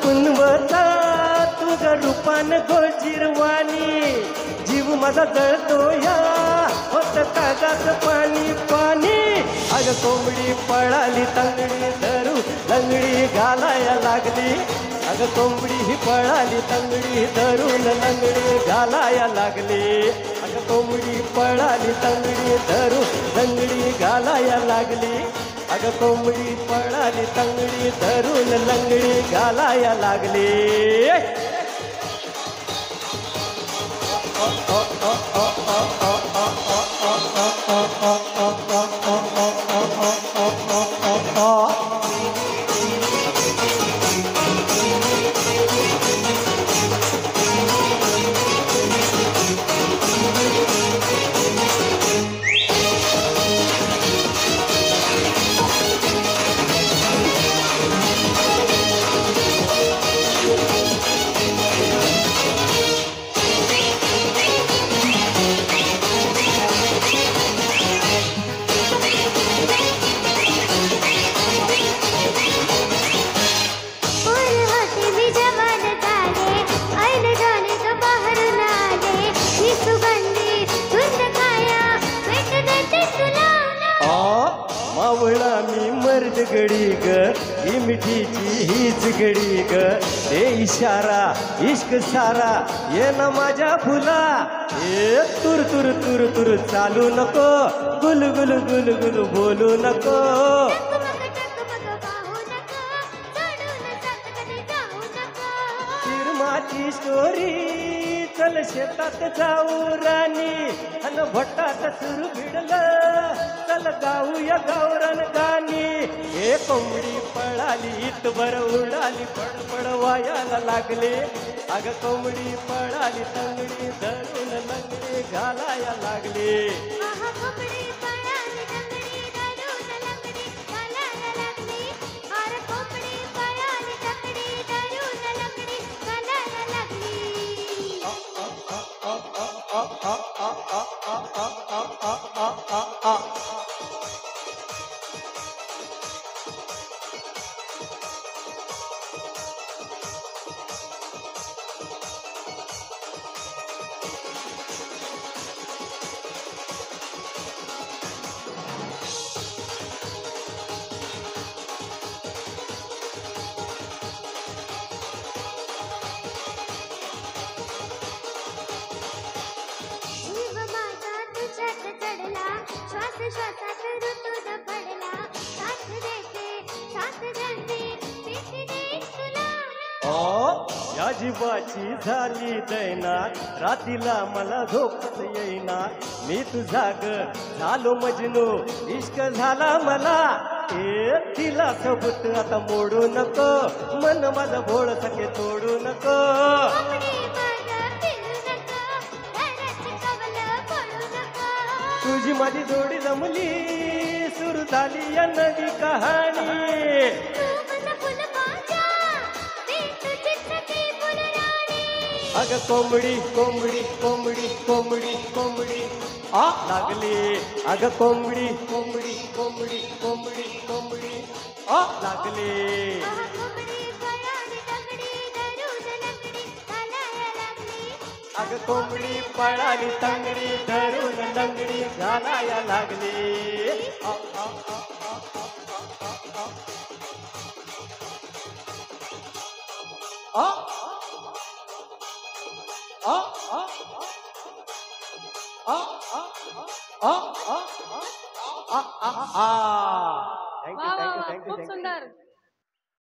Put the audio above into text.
पुनवता तुझ्या रूपान गोजिरवाणी जीव माझा जळतो या होत कागाच पाणी पाणी अग कोंबडी पळाली तंगडी धरू लंगडी घालाया लागली अग कोंबडी ही पळाली तंगडी धरून लंगडी घालाया लागली अग कोंबडी पळाली तंगडी धरू लंगडी घालाया लागली अग कोंबडी पळाली तंगडी धरून लंगडी घालाया लागली मावळा मी मर्द गडी ग ही मिठीची हीच गडी ग ते इशारा इश्क सारा ये ना माझ्या फुला ए तुर तुर तुर तुर चालू नको गुल गुल गुल गुल बोलू नको फिरमाची स्टोरी चल शेतात जाऊ राणी अन भटात सुरू भिडलं चल गाऊया गावरान गाणी हे कोंबडी पळाली इतभर उडाली पडपड वायाला लागले अग कोंबडी पळाली तंगडी धरून लंगडी घालाया लागले या जीवाची झाली दैना रातीला मला झोपत येईना मी तुझा ग झालो मजनू इश्क झाला मला ए तिला सोबत आता मोडू नको मन माझं भोळ सके तोडू नको तुझी माझी जोडी जमली सुरू झाली या नवी कहाणी अग कोंबडी कोंबडी कोंबडी कोंबडी कोंबडी आ लागली अग कोंबडी कोंबडी कोंबडी कोंबडी कोंबडी आ लागली अग कोंबडी पळाली तंगडी धरून लंगडी घालाया लागली आ आ थँक्यू वा वा थँक्यू वा थँक्यू खूप थँक्यू सुंदर